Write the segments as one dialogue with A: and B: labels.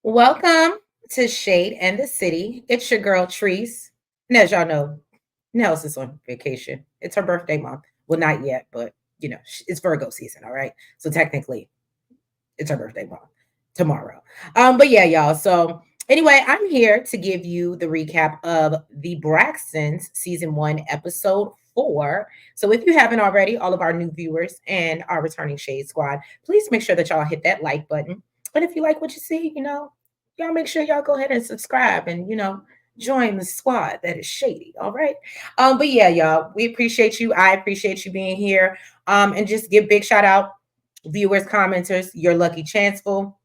A: Welcome to Shade and the City. It's your girl Treese. And as y'all know, Nels is on vacation. It's her birthday month. Well, not yet, but it's Virgo season, all right? So technically, it's her birthday month tomorrow. But yeah, y'all. So anyway, I'm here to give you the recap of the Braxtons season 1, episode 4. So if you haven't already, all of our new viewers and our returning Shade Squad, please make sure that y'all hit that like button. And if you like what you see, y'all make sure y'all go ahead and subscribe and join the squad that is shady. All right. But yeah, y'all, we appreciate you. I appreciate you being here. And just give big shout out viewers, commenters, your lucky chanceful.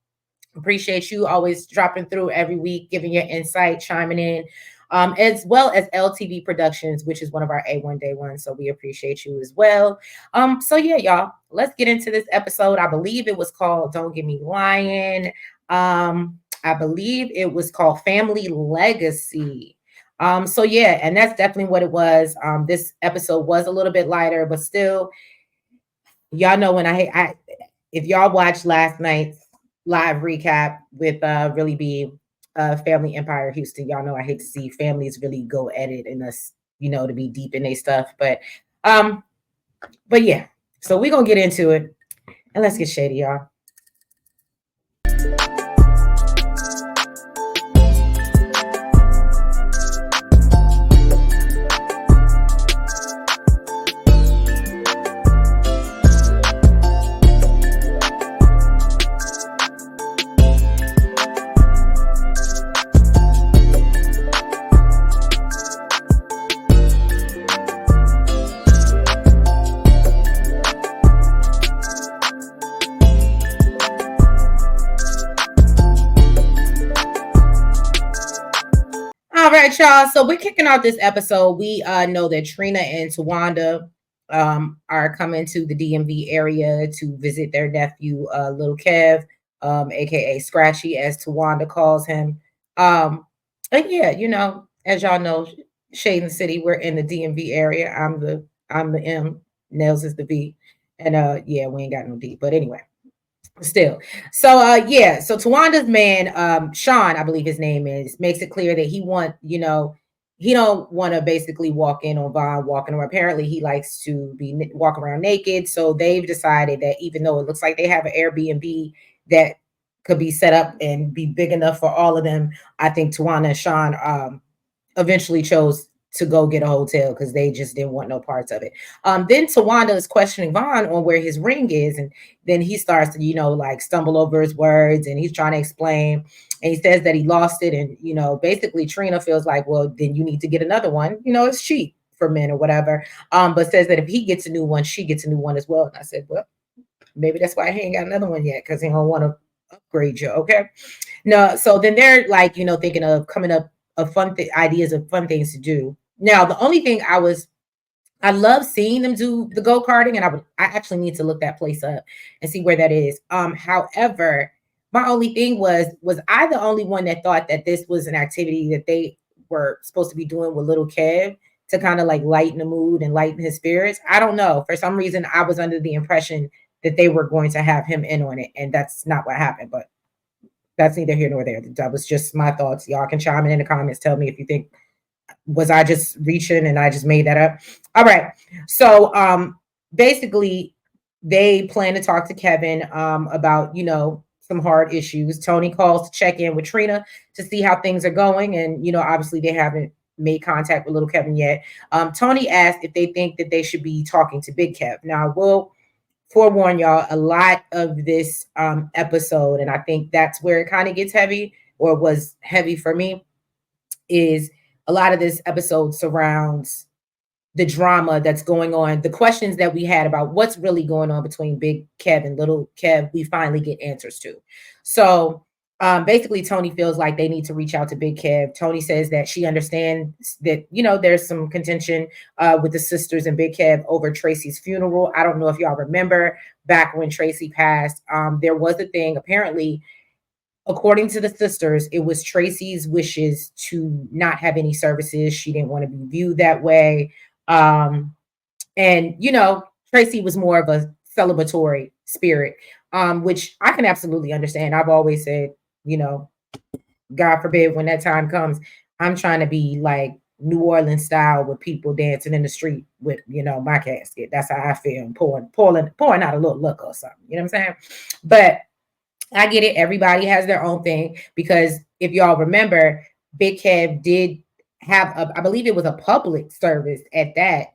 A: Appreciate you always dropping through every week, giving your insight, chiming in, as well as LTV Productions, which is one of our A1 Day ones. So we appreciate you as well. So yeah, y'all, let's get into this episode. I believe it was called Don't Get Me Lying. I believe it was called Family Legacy. So yeah, and that's definitely what it was. This episode was a little bit lighter, but still, y'all know when I if y'all watched last night's live recap with really be Family Empire Houston, y'all know I hate to see families really go at it and us, to be deep in their stuff. Um, but yeah, so we're gonna get into it and let's get shady, y'all. All right, y'all. So we're kicking off this episode. We know that Trina and Tawanda are coming to the DMV area to visit their nephew, Little Kev, aka Scratchy, as Tawanda calls him. And yeah, as y'all know, Shadeinthecity, we're in the DMV area. I'm the M, Nels is the V, and yeah, we ain't got no D. But anyway, still. So yeah, so Tawanda's man, Sean, I believe his name is, makes it clear that he don't want to basically walk in on Vaughn walking around. Apparently he likes to be walk around naked. So they've decided that even though it looks like they have an Airbnb that could be set up and be big enough for all of them, I think Tawanda and Sean eventually chose to go get a hotel because they just didn't want no parts of it. Then Tawanda is questioning Vaughn on where his ring is, and then he starts to, like stumble over his words, and he's trying to explain. And he says that he lost it, and basically Trina feels like, well, then you need to get another one. It's cheap for men or whatever. But says that if he gets a new one, she gets a new one as well. And I said, well, maybe that's why he ain't got another one yet because he don't want to upgrade you. Okay. No, so then they're like, thinking of coming up of ideas of fun things to do. Now, the only thing I love seeing them do the go-karting, and I actually need to look that place up and see where that is. However, my only thing was I the only one that thought that this was an activity that they were supposed to be doing with little Kev to kind of like lighten the mood and lighten his spirits? I don't know. For some reason, I was under the impression that they were going to have him in on it, and that's not what happened. But that's neither here nor there. That was just my thoughts. Y'all can chime in the comments. Tell me if you think, was I just reaching and I just made that up? All right. So basically they plan to talk to Kevin about, some hard issues. Tony calls to check in with Trina to see how things are going. And, obviously they haven't made contact with little Kevin yet. Tony asked if they think that they should be talking to Big Kev. Now, I will forewarn y'all, a lot of this episode, and I think that's where it kind of gets heavy, or was heavy for me, is a lot of this episode surrounds the drama that's going on, the questions that we had about what's really going on between Big Kev and Little Kev, we finally get answers to. So basically, Tony feels like they need to reach out to Big Kev. Tony says that she understands that, there's some contention with the sisters and Big Kev over Tracy's funeral. I don't know if y'all remember back when Tracy passed, there was a thing, apparently, according to the sisters, it was Tracy's wishes to not have any services. She didn't want to be viewed that way. And, Tracy was more of a celebratory spirit, which I can absolutely understand. I've always said, God forbid when that time comes, I'm trying to be like New Orleans style with people dancing in the street with, my casket. That's how I feel. And pouring out a little look or something. You know what I'm saying? But I get it. Everybody has their own thing because if y'all remember, Big Kev did have I believe it was a public service at that.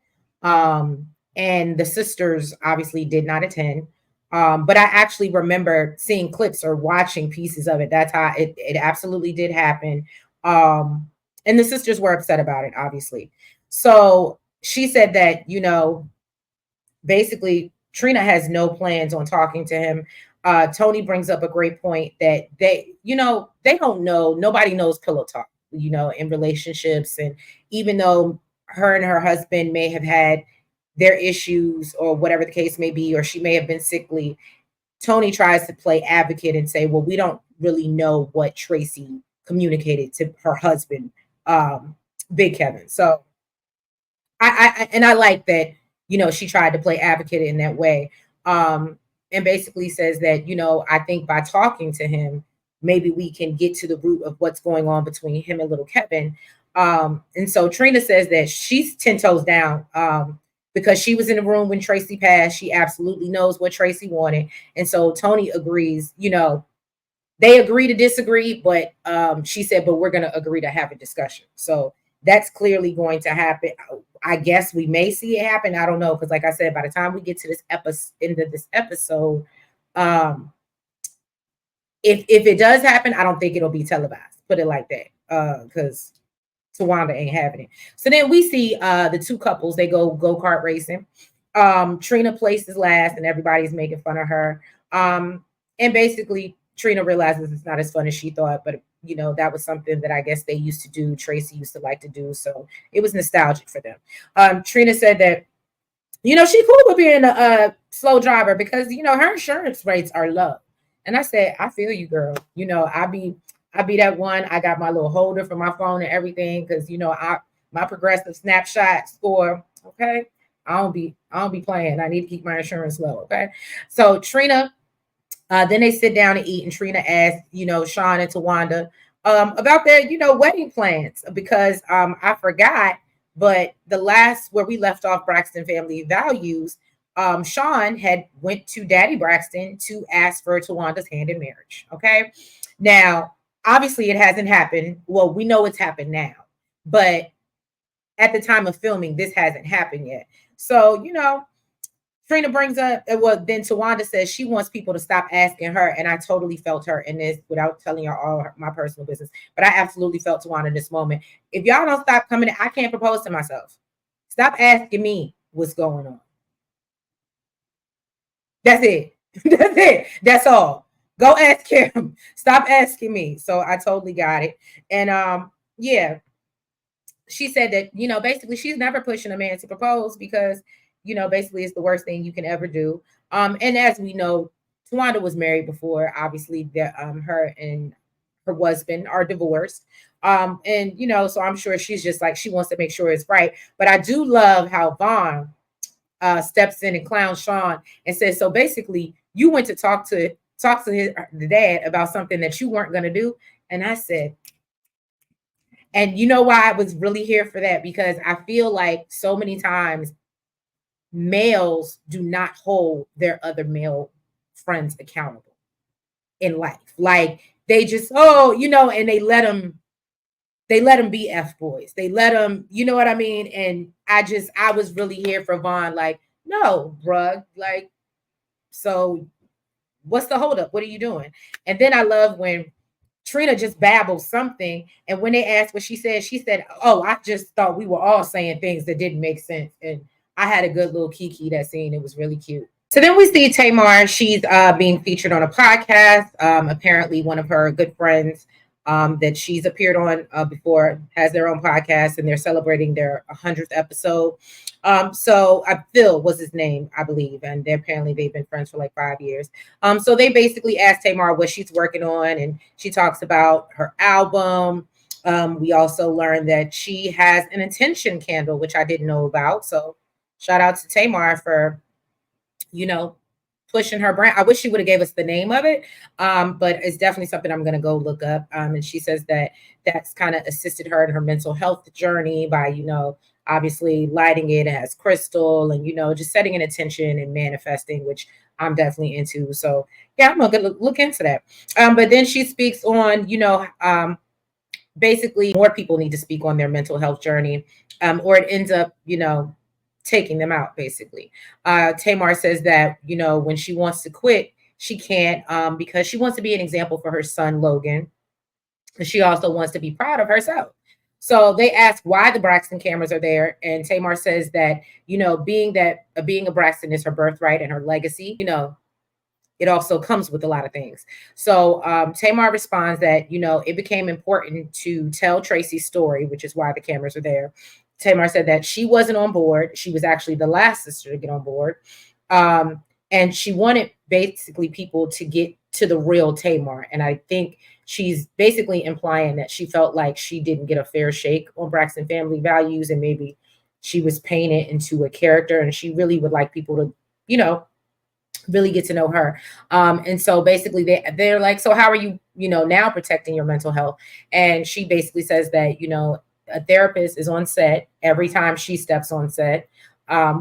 A: And the sisters obviously did not attend. But I actually remember seeing clips or watching pieces of it. That's how it absolutely did happen. And the sisters were upset about it, obviously. So she said that, basically Trina has no plans on talking to him. Tony brings up a great point that they don't know, nobody knows pillow talk, in relationships. And even though her and her husband may have had their issues or whatever the case may be, or she may have been sickly, Tony tries to play advocate and say, well, we don't really know what Tracy communicated to her husband, Big Kevin. So I like that, she tried to play advocate in that way. And basically says that, I think by talking to him, maybe we can get to the root of what's going on between him and little Kevin. And so Trina says that she's 10 toes down, because she was in the room when Tracy passed. She absolutely knows what Tracy wanted. And so Tony agrees, they agree to disagree, but she said, but we're going to agree to have a discussion. So that's clearly going to happen. I guess we may see it happen. I don't know. Because like I said, by the time we get to this end of this episode, if it does happen, I don't think it'll be televised. Put it like that. Because Tawanda ain't having it. So then we see the two couples, they go-kart racing. Trina places last and everybody's making fun of her. And basically Trina realizes it's not as fun as she thought, but that was something that I guess they used to do. Tracy used to like to do. So it was nostalgic for them. Trina said that, she cool with being a slow driver because, her insurance rates are low. And I said, I feel you, girl. I be that one. I got my little holder for my phone and everything. Cause my progressive snapshot score. Okay. I don't be playing. I need to keep my insurance low. Okay. So Trina, then they sit down and eat, and Trina asks, Sean and Tawanda about their, wedding plans because I forgot, but the last where we left off Braxton Family Values, Sean had went to Daddy Braxton to ask for Tawanda's hand in marriage. Okay, now obviously it hasn't happened. Well, we know it's happened now, but at the time of filming, this hasn't happened yet. So Trina brings up, well, then Tawanda says she wants people to stop asking her, and I totally felt her in this without telling y'all all my personal business, but I absolutely felt Tawanda in this moment. If y'all don't stop coming, I can't propose to myself. Stop asking me what's going on. That's it. That's it. That's all. Go ask him. Stop asking me. So I totally got it. And yeah, she said that, basically she's never pushing a man to propose because, basically it's the worst thing you can ever do. And as we know, Tawanda was married before. Obviously, that her and her husband are divorced. And so I'm sure she's just like she wants to make sure it's right. But I do love how Vaughn steps in and clowns Sean and says, so basically, you went to talk to the dad about something that you weren't going to do. And I said, and you know why I was really here for that? Because I feel like so many times males do not hold their other male friends accountable in life. Like they just, and they let them be F boys. They let them, you know what I mean? And I was really here for Vaughn. Like, no, bruh. Like, so what's the holdup? What are you doing? And then I love when Trina just babbled something. And when they asked what she said, oh, I just thought we were all saying things that didn't make sense. And I had a good little kiki that scene. It was really cute. So then we see Tamar. She's being featured on a podcast. Apparently one of her good friends that she's appeared on before has their own podcast, and they're celebrating their 100th episode. So Phil was his name, I believe, and apparently they've been friends for like 5 years. So they basically asked Tamar what she's working on, and she talks about her album. We also learned that she has an intention candle, which I didn't know about. So shout out to Tamar for, pushing her brand. I wish she would have gave us the name of it, but it's definitely something I'm going to go look up. And she says that that's kind of assisted her in her mental health journey by, obviously lighting it as crystal and, just setting an intention and manifesting, which I'm definitely into. So yeah, I'm going to look into that. But then she speaks on, basically more people need to speak on their mental health journey, or it ends up, taking them out basically. Tamar says that, when she wants to quit, she can't, because she wants to be an example for her son, Logan. And she also wants to be proud of herself. So they ask why the Braxton cameras are there. And Tamar says that, being a Braxton is her birthright and her legacy. It also comes with a lot of things. So Tamar responds that, it became important to tell Tracy's story, which is why the cameras are there. Tamar said that she wasn't on board. She was actually the last sister to get on board. And she wanted basically people to get to the real Tamar. And I think she's basically implying that she felt like she didn't get a fair shake on Braxton family values, and maybe she was painted into a character, and she really would like people to, really get to know her. And so basically they're like, so how are you, now protecting your mental health? And she basically says that, a therapist is on set every time she steps on set,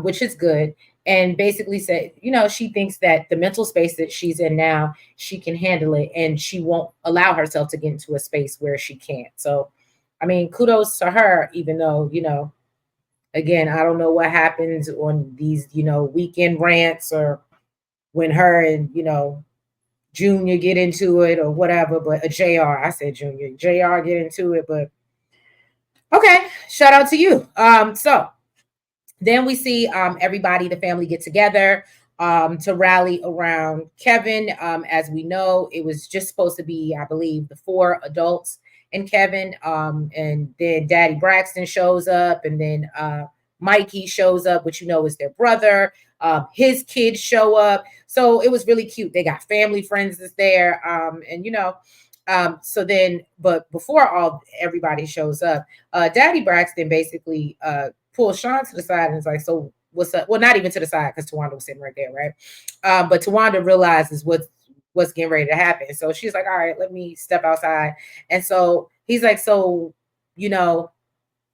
A: which is good. And basically said, she thinks that the mental space that she's in now, she can handle it, and she won't allow herself to get into a space where she can't. So, I mean, kudos to her, even though, again, I don't know what happens on these, weekend rants, or when her and, Junior get into it or whatever, but a JR, I said Junior, JR get into it, but okay, shout out to you. So then we see everybody, the family get together to rally around Kevin. As we know, it was just supposed to be, I believe, the 4 adults and Kevin. And then Daddy Braxton shows up, and then Mikey shows up, which is their brother. His kids show up. So it was really cute. They got family friends that's there. So then, but before everybody shows up, Daddy Braxton basically pulls Sean to the side and is like, so what's up? Well, not even to the side, because Tawanda was sitting right there, right? But Tawanda realizes what's getting ready to happen. So she's like, all right, let me step outside. And so he's like, so,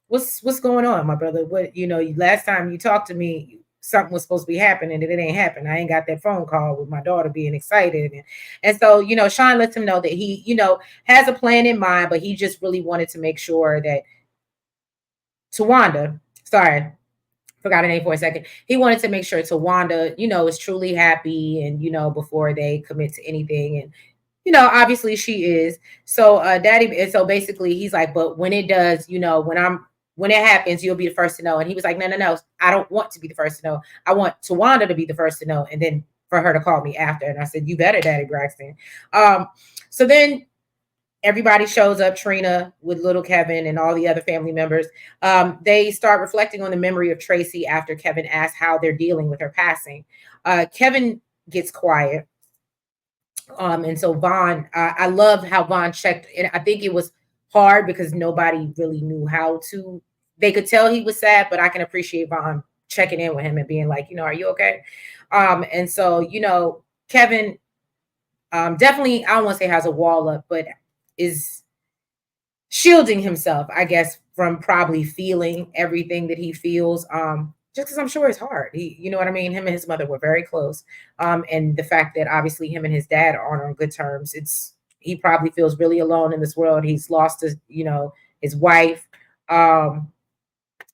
A: what's going on, my brother? What, last time you talked to me, something was supposed to be happening and it ain't happened. I ain't got that phone call with my daughter being excited. And so, Sean lets him know that he, has a plan in mind, but he just really wanted to make sure that Tawanda, sorry, forgot her name for a second. He wanted to make sure Tawanda, is truly happy, and, before they commit to anything. And, obviously she is. So Daddy, and so basically he's like, but when it does, when it happens, you'll be the first to know. And he was like, no, I don't want to be the first to know. I want Tawanda to be the first to know, and then for her to call me after. And I said, you better, Daddy Braxton. So then everybody shows up, Trina with little Kevin and all the other family members. They start reflecting on the memory of Tracy after Kevin asks how they're dealing with her passing. Kevin gets quiet. And so Vaughn, I love how Vaughn checked, and I think it was hard because nobody really knew how to. They could tell he was sad, but I can appreciate Vaughn checking in with him and being like, are you okay? And so, Kevin definitely, I don't want to say has a wall up, but is shielding himself, I guess, from probably feeling everything that he feels. Just because I'm sure it's hard. You know what I mean? Him and his mother were very close. And the fact that obviously him and his dad aren't on good terms, he probably feels really alone in this world. He's lost his wife.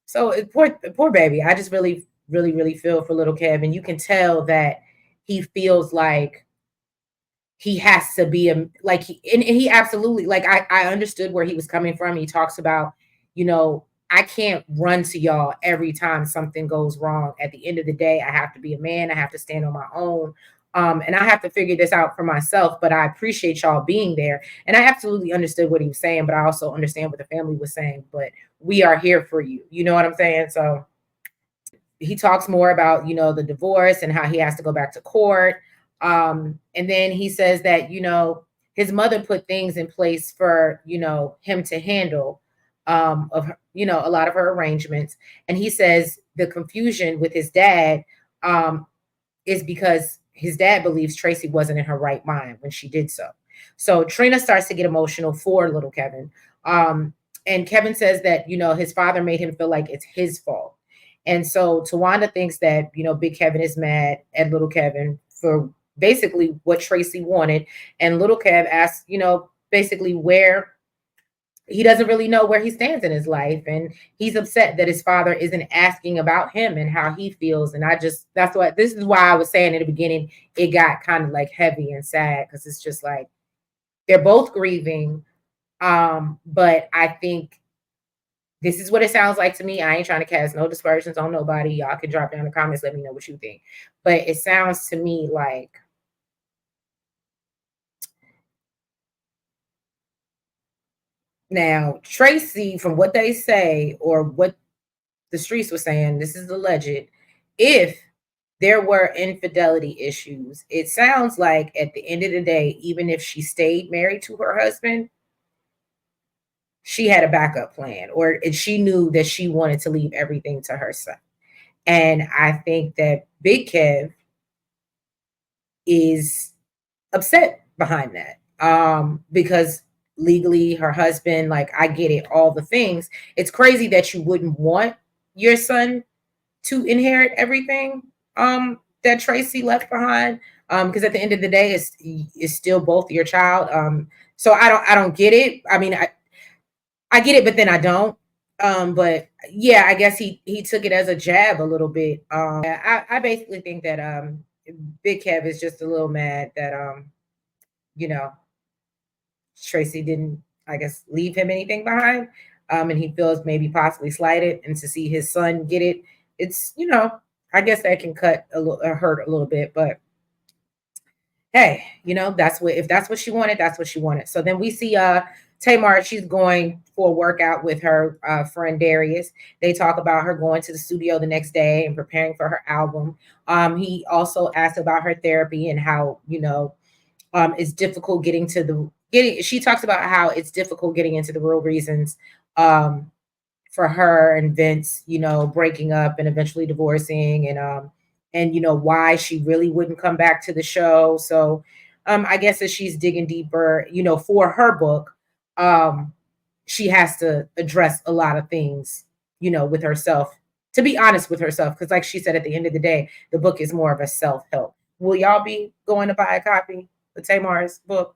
A: So poor baby. I just really, really, really feel for little Kevin. You can tell that he feels like he has to be and he absolutely, like, I understood where he was coming from. He talks about, I can't run to y'all every time something goes wrong. At the end of the day, I have to be a man. I have to stand on my own. And I have to figure this out for myself, but I appreciate y'all being there. And I absolutely understood what he was saying, but I also understand what the family was saying, but we are here for you. You know what I'm saying? So he talks more about, the divorce and how he has to go back to court. And then he says that, his mother put things in place for, him to handle of, a lot of her arrangements. And he says the confusion with his dad is because his dad believes Tracy wasn't in her right mind when she did so. So Trina starts to get emotional for little Kevin. Um, and Kevin says that, his father made him feel like it's his fault. And so Tawanda thinks that, Big Kevin is mad at little Kevin for basically what Tracy wanted. And little Kev asks, basically where he doesn't really know where he stands in his life, and he's upset that his father isn't asking about him and how he feels. And this is why I was saying in the beginning it got kind of like heavy and sad, because it's just like they're both grieving. But I think this is what it sounds like to me. I ain't trying to cast no dispersions on nobody. Y'all can drop down in the comments, let me know what you think. But it sounds to me like now Tracy, from what they say or what the streets were saying, this is alleged, if there were infidelity issues, it sounds like at the end of the day, even if she stayed married to her husband, she had a backup plan, or she knew that she wanted to leave everything to her son. And I think that Big Kev is upset behind that, because legally her husband, like, I get it, all the things. It's crazy that you wouldn't want your son to inherit everything that Tracy left behind, because at the end of the day it's still both your child. So I don't get it. I mean, I get it, but then I don't. But yeah, I guess he took it as a jab a little bit. I basically think that Big Kev is just a little mad that you know Tracy didn't, I guess, leave him anything behind. And he feels maybe possibly slighted, and to see his son get it, it's, I guess that can cut a little, hurt a little bit. But hey, that's what, if that's what she wanted, that's what she wanted. So then we see Tamar, she's going for a workout with her friend Darius. They talk about her going to the studio the next day and preparing for her album. He also asked about her therapy and how, it's difficult she talks about how it's difficult getting into the real reasons for her and Vince, breaking up and eventually divorcing, and why she really wouldn't come back to the show. So I guess as she's digging deeper, for her book, she has to address a lot of things, with herself, to be honest with herself, because like she said, at the end of the day, the book is more of a self-help. Will y'all be going to buy a copy of Tamar's book?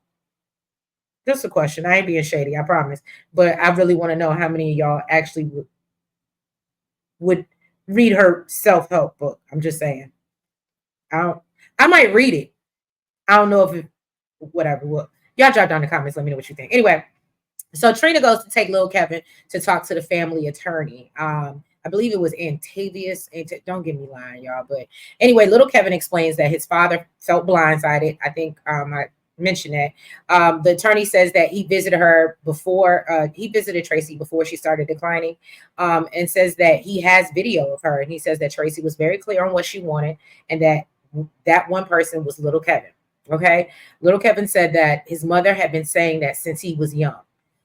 A: Just a question. I ain't being shady, I promise. But I really want to know how many of y'all actually would read her self-help book. I'm just saying. I might read it. I don't know if it, whatever. Well, y'all drop down in the comments. Let me know what you think. Anyway, so Trina goes to take little Kevin to talk to the family attorney. I believe it was Antavius. Don't get me lying, y'all. But anyway, little Kevin explains that his father felt blindsided. I think I mentioned that. The attorney says that he visited her before, he visited Tracy before she started declining, and says that he has video of her. And he says that Tracy was very clear on what she wanted, and that one person was little Kevin. Okay. Little Kevin said that his mother had been saying that since he was young.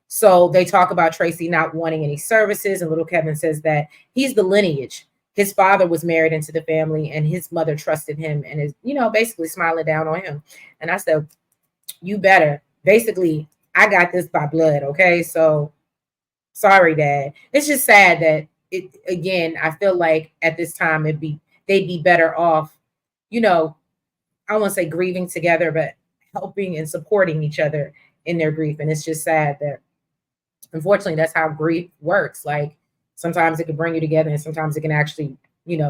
A: So they talk about Tracy not wanting any services, and little Kevin says that he's the lineage. His father was married into the family, and his mother trusted him and is, basically smiling down on him. And I said, you better. Basically, I got this by blood, okay? So sorry, Dad. It's just sad that again, I feel like at this time they'd be better off, I don't want to say grieving together, but helping and supporting each other in their grief. And it's just sad that unfortunately that's how grief works. Like sometimes it can bring you together, and sometimes it can actually,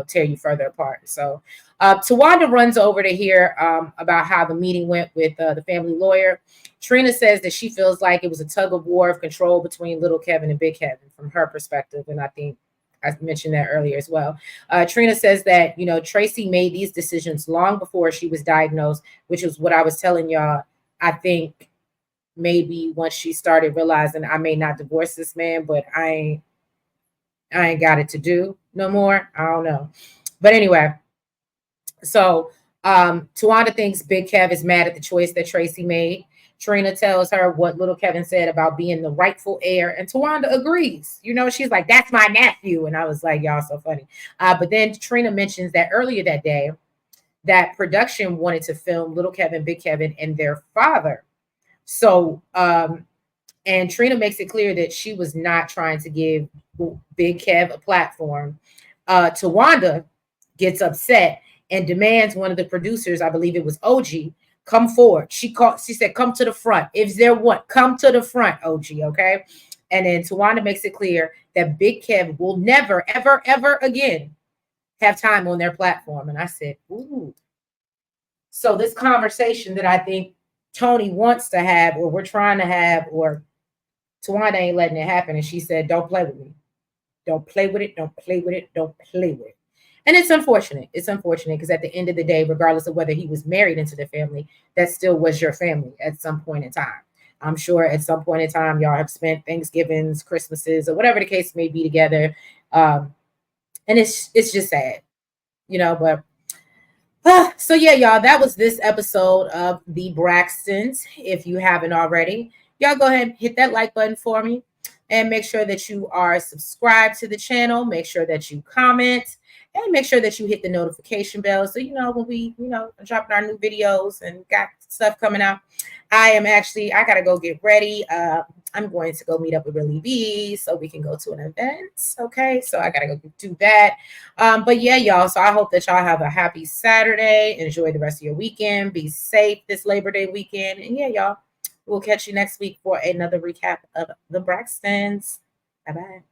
A: tear you further apart. So Tawanda runs over to hear about how the meeting went with the family lawyer. Trina says that she feels like it was a tug of war of control between little Kevin and Big Kevin from her perspective. And I think I mentioned that earlier as well. Trina says that, Tracy made these decisions long before she was diagnosed, which is what I was telling y'all. I think maybe once she started realizing I may not divorce this man, but I ain't got it to do no more. I don't know. But anyway, so Tawanda thinks Big Kev is mad at the choice that Tracy made. Trina tells her what little Kevin said about being the rightful heir, and Tawanda agrees. She's like, that's my nephew. And I was like, y'all so funny. But then Trina mentions that earlier that day, that production wanted to film Little Kevin, Big Kevin, and their father. So, and Trina makes it clear that she was not trying to give Big Kev a platform. Tawanda gets upset and demands one of the producers, I believe it was OG, come forward. She said, come to the front. If there what, come to the front, OG, okay? And then Tawanda makes it clear that Big Kev will never, ever, ever again have time on their platform. And I said, ooh. So this conversation that I think Tony wants to have, or we're trying to have, or Tawanda ain't letting it happen. And she said, don't play with me. Don't play with it. Don't play with it. Don't play with it. And it's unfortunate. It's unfortunate because at the end of the day, regardless of whether he was married into the family, that still was your family at some point in time. I'm sure at some point in time, y'all have spent Thanksgivings, Christmases, or whatever the case may be together. And it's just sad, but so yeah, y'all, that was this episode of the Braxtons. If you haven't already, y'all go ahead and hit that like button for me and make sure that you are subscribed to the channel. Make sure that you comment and make sure that you hit the notification bell. So, when we, dropping our new videos and got stuff coming out. I got to go get ready. I'm going to go meet up with Billy B so we can go to an event. Okay. So I got to go do that. But yeah, y'all. So I hope that y'all have a happy Saturday. Enjoy the rest of your weekend. Be safe this Labor Day weekend. And yeah, y'all, we'll catch you next week for another recap of the Braxtons. Bye-bye.